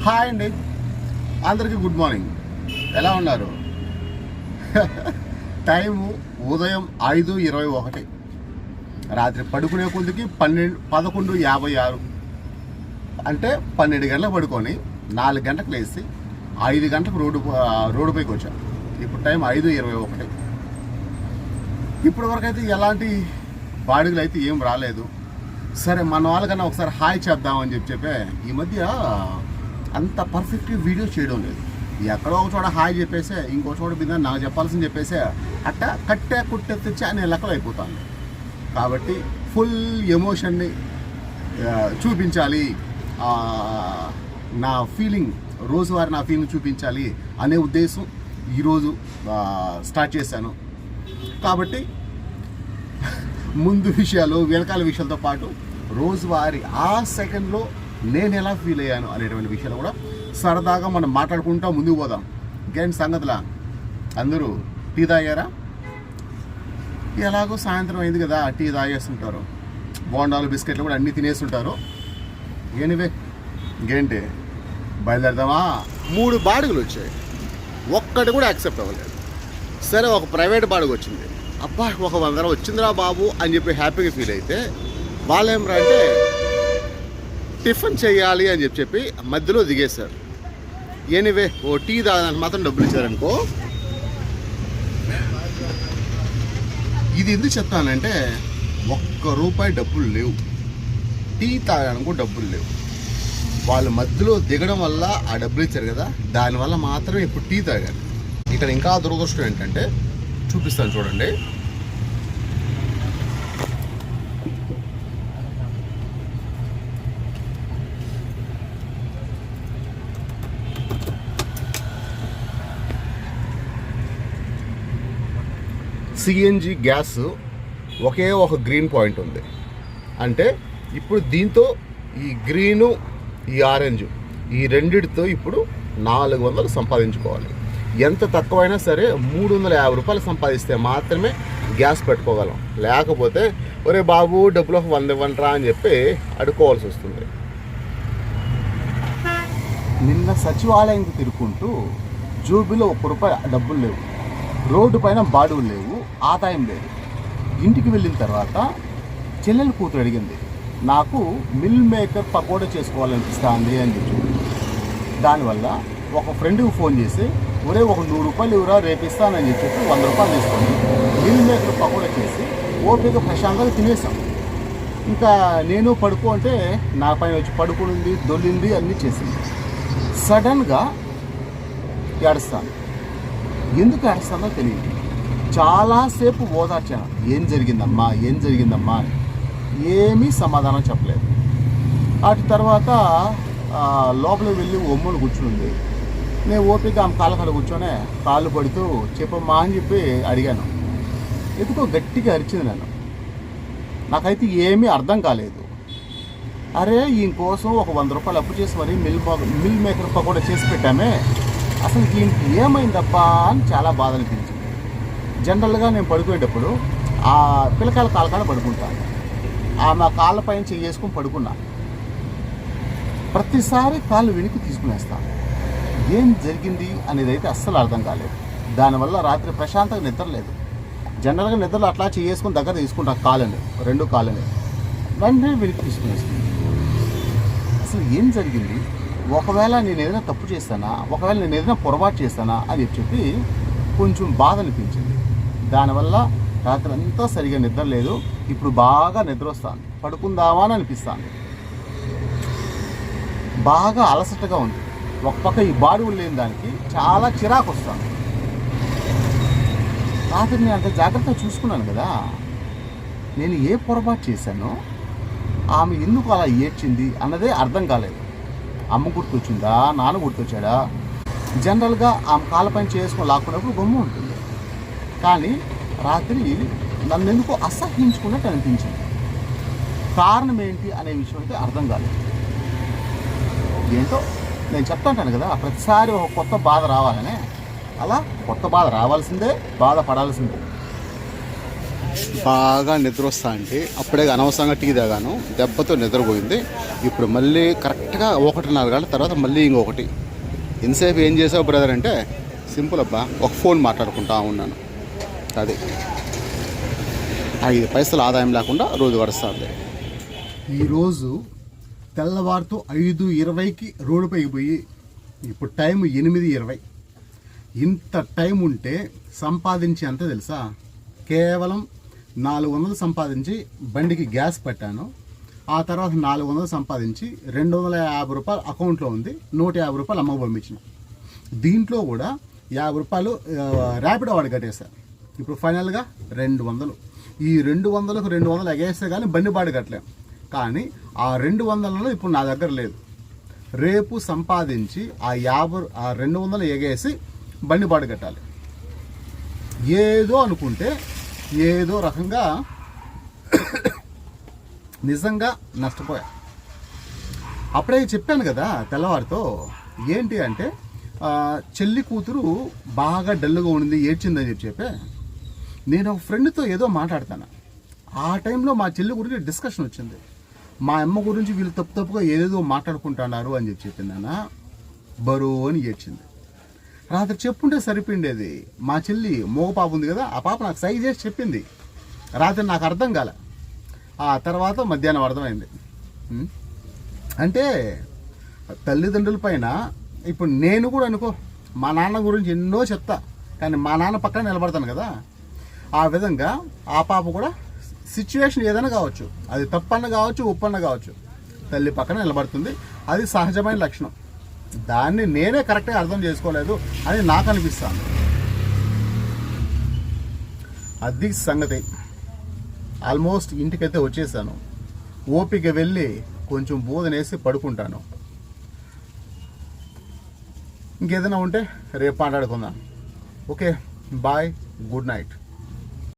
Hi అండి, అందరికీ good morning. ఎలా ఉన్నారు? టైము ఉదయం 5:21, రాత్రి పడుకునే కొద్దికి 11:56. అంటే 12 గంటలకు పడుకొని 4 గంటలకు లేచి 5 గంటలకు రోడ్డుపైకి వచ్చాం. ఇప్పుడు టైం 5:21. ఇప్పటి వరకు అయితే ఎలాంటి బాడుగులు అయితే ఏం రాలేదు. సరే, మన వాళ్ళకన్నా ఒకసారి హాయ్ చేద్దామని చెప్పే ఈ మధ్య అంత పర్ఫెక్ట్గా వీడియో చేయడం లేదు. ఎక్కడో ఒక చోట హాయ్ చెప్పేసే, ఇంకో చోట మీద నాకు చెప్పాల్సింది చెప్పేసే, అట్ట కట్టే కుట్టే తెచ్చి అనే లెక్కలు అయిపోతాను. కాబట్టి ఫుల్ ఎమోషన్ని చూపించాలి, నా ఫీలింగ్, రోజువారీ నా ఫీలింగ్ చూపించాలి అనే ఉద్దేశం ఈరోజు స్టార్ట్ చేశాను. కాబట్టి ముందు విషయాలు వెనకాల విషయాలతో పాటు రోజువారీ ఆ సెకండ్లో నేను ఎలా ఫీల్ అయ్యాను అనేటువంటి విషయాలు కూడా సరదాగా మనం మాట్లాడుకుంటా ముందుకు పోదాం. ఇంకేంటి సంగతులా? అందరూ టీ తాగారా? ఎలాగో సాయంత్రం అయింది కదా, టీ తాగేస్తుంటారు, బోండాలు బిస్కెట్లు కూడా అన్నీ తినేస్తుంటారు. ఎనీవే, ఇంకేంటి బయలుదేరదామా? 3 బాడుగులు వచ్చాయి, ఒక్కటి కూడా యాక్సెప్ట్ అవ్వలేదు. సరే, ఒక ప్రైవేట్ బాడుగు వచ్చింది. అబ్బా, ఒక 100 వచ్చిందిరా బాబు అని చెప్పి హ్యాపీగా ఫీల్ అయితే, వాళ్ళేమరా అంటే టిఫిన్ చేయాలి అని చెప్పి మధ్యలో దిగేశారు. ఎనీవే, ఓ టీ తాగడానికి మాత్రం డబ్బులు ఇచ్చారనుకో. ఇది ఎందుకు చెప్తానంటే, ₹1 డబ్బులు లేవు, టీ తాగడానికి డబ్బులు లేవు. వాళ్ళు మధ్యలో దిగడం వల్ల ఆ డబ్బులు ఇచ్చారు కదా, దానివల్ల మాత్రమే ఇప్పుడు టీ తాగాను. ఇక్కడ ఇంకా దురదృష్టం ఏంటంటే, చూపిస్తాను చూడండి. సిఎన్జి గ్యాస్ ఒకే ఒక గ్రీన్ పాయింట్ ఉంది. అంటే ఇప్పుడు దీంతో ఈ గ్రీను, ఈ ఆరెంజ్, ఈ రెండిటితో ఇప్పుడు 400 సంపాదించుకోవాలి. ఎంత తక్కువైనా సరే ₹350 సంపాదిస్తే మాత్రమే గ్యాస్ పెట్టుకోగలం. లేకపోతే ఒరే బాబు డబ్బులు ఒక 100 ఇవ్వండిరా అని చెప్పి అడుక్కోవాల్సి వస్తుంది. నిన్న సచివాలయంకి తిరుక్కుంటూ జోబీలో ₹1 డబ్బులు లేవు, రోడ్డు పైన బాడుగులు లేవు, ఆదాయం లేదు. ఇంటికి వెళ్ళిన తర్వాత చెల్లెలు కూతురు అడిగింది, నాకు మిల్ మేకర్ పకోడా చేసుకోవాలనిపిస్తుంది అని చెప్పి. దానివల్ల ఒక ఫ్రెండ్కి ఫోన్ చేసి, ఒరే ఒక ₹100 ఇవ్వరా రేపు ఇస్తానని చెప్పి ₹100 తీసుకొని మిల్ మేకర్ పకోడా చేసి ఓపిక ప్రశాంతంగా తినేసాం. ఇంకా నేను పడుకో అంటే నా పైన వచ్చి పడుకునింది, దొల్లింది, అన్నీ చేసింది. సడన్గా ఏడుస్తాను. ఎందుకు ఏడుస్తానో తెలియదు. చాలాసేపు ఓదార్చాను, ఏం జరిగిందమ్మా అని. ఏమీ సమాధానం చెప్పలేదు. వాటి తర్వాత లోపలికి వెళ్ళి ఒమ్మును కూర్చుంది. నేను ఓపిక ఆమె కాళ్ళ కాడ కూర్చొనే కాళ్ళు పడుతూ చెప్పమ్మా అని చెప్పి అడిగాను. ఎందుకో గట్టిగా అరిచింది నన్ను. నాకైతే ఏమీ అర్థం కాలేదు. అరే, ఈయన కోసం ఒక ₹100 అప్పు చేసి మరి మిల్ మేకర్ పకోడా చేసి పెట్టామే, అసలు దీనికి ఏమైందబ్బా అని చాలా బాధ అనిపించింది. జనరల్గా నేను పడుకునేటప్పుడు ఆ పిల్లకాయల కాళ్ళ కాడ పడుకుంటాను. ఆమె కాళ్ళ పైన చేసుకుని పడుకున్నా. ప్రతిసారి కాళ్ళు వెనక్కి తీసుకునేస్తాను. ఏం జరిగింది అనేది అయితే అస్సలు అర్థం కాలేదు. దానివల్ల రాత్రి ప్రశాంతంగా నిద్ర లేదు. జనరల్గా నిద్రలో అట్లా చేసుకుని దగ్గర తీసుకుంటా కాళ్ళని, 2 కాళ్ళని, వెంటనే వెనక్కి తీసుకునేస్తుంది. అసలు ఏం జరిగింది? ఒకవేళ నేను ఏదైనా తప్పు చేస్తానా, ఒకవేళ నేను ఏదైనా పొరపాటు చేస్తానా అని చెప్పి కొంచెం బాధ అనిపించింది. దానివల్ల రాత్రి అంతా సరిగా నిద్ర లేదు. ఇప్పుడు బాగా నిద్ర వస్తాను, పడుకుందామా అని అనిపిస్తాను. బాగా అలసటగా ఉంది. ఒక పక్క ఈ బాడుగులు లేని దానికి చాలా చిరాకు వస్తాను. రాత్రి నేను అంత జాగ్రత్తగా చూసుకున్నాను కదా, నేను ఏ పొరపాటు చేశానో, ఆమె ఎందుకు అలా ఏడ్చింది అన్నదే అర్థం కాలేదు. అమ్మ గుర్తొచ్చిందా, నాన్న గుర్తొచ్చాడా? జనరల్గా ఆమె కాళ్ళపైన చేసుకొని లాక్కున్నప్పుడు గమ్ము ఉంటుంది. కానీ రాత్రి నన్ను ఎందుకో అసహ్యించుకున్నట్టు అనిపించింది. కారణం ఏంటి అనే విషయం అయితే అర్థం కాలేదు. ఏంటో నేను చెప్తాంటాను కదా, ప్రతిసారి ఒక కొత్త బాధ రావాలనే, అలా కొత్త బాధ రావాల్సిందే, బాధపడాల్సిందే. బాగా నిద్ర వస్తా అంటే అప్పుడే అనవసరంగా టీ తాగాను, దెబ్బతో నిద్రపోయింది. ఇప్పుడు మళ్ళీ కరెక్ట్గా 1:30 గంటల తర్వాత మళ్ళీ ఇంకొకటి. ఇంతసేపు ఏం చేసావు బ్రదర్ అంటే, సింపుల్ అబ్బా, ఒక ఫోన్ మాట్లాడుకుంటా ఉన్నాను. అది 5 పైసలు ఆదాయం లేకుండా రోజు గడుస్తుంది. ఈరోజు తెల్లవారుతో 5:20కి రోడ్డుపైకి పోయి ఇప్పుడు టైం 8:20. ఇంత టైం ఉంటే సంపాదించి ఎంత తెలుసా? కేవలం 400 సంపాదించి బండికి గ్యాస్ పెట్టాను. ఆ తర్వాత 400 సంపాదించి 250 రూపాయలు అకౌంట్లో ఉంది, 150 రూపాయలు అమ్మకు పంపించిన. దీంట్లో కూడా 50 రూపాయలు ర్యాపిడో వాడు కట్టేశారు. ఇప్పుడు ఫైనల్గా 200. ఈ 200కు 200 ఎగేస్తే కానీ బండి బాడు కట్టలేం. కానీ ఆ 200లలో ఇప్పుడు నా దగ్గర లేదు. రేపు సంపాదించి ఆ 200 ఎగేసి బండి బాడు కట్టాలి. ఏదో అనుకుంటే ఏదో రకంగా నిజంగా నష్టపోయా. అప్పుడే చెప్పాను కదా తెల్లవారితో, ఏంటి అంటే చెల్లి కూతురు బాగా డల్గా ఉండింది, ఏడ్చిందని చెప్పే నేను ఒక ఫ్రెండ్తో ఏదో మాట్లాడతాను. ఆ టైంలో మా చెల్లి గురించి డిస్కషన్ వచ్చింది. మా అమ్మ గురించి వీళ్ళు తప్పుగా ఏదేదో మాట్లాడుకుంటున్నారు అని చెప్పిందన్న, బరువు అని ఏడ్చింది. రాత్రి చెప్పుంటే సరిపోయిండేది. మా చెల్లి మోగ పాప ఉంది కదా, ఆ పాప నాకు సైజ్ చేసి చెప్పింది. రాత్రి నాకు అర్థం కాలే, ఆ తర్వాత మధ్యాహ్నం అర్థమైంది. అంటే తల్లిదండ్రుల పైన ఇప్పుడు నేను కూడా అనుకో, మా నాన్న గురించి ఎన్నో చెప్తా, కానీ మా నాన్న పక్కన నిలబడతాను కదా, ఆ విధంగా ఆ పాప కూడా సిచ్యువేషన్ ఏదైనా కావచ్చు, అది తప్పన్న కావచ్చు, ఉప్పన్న కావచ్చు, తల్లి పక్కన నిలబడుతుంది. అది సహజమైన లక్షణం. దాన్ని నేనే కరెక్ట్గా అర్థం చేసుకోలేదు అని నాకు అనిపిస్తుంది. అది సంగతి. ఆల్మోస్ట్ ఇంటికైతే వచ్చేసాను. ఓపిక వెళ్ళి కొంచెం బోధనేసి పడుకుంటాను. ఇంకేదైనా ఉంటే రేపు మాట్లాడుకుందాం. Okay, bye, good night.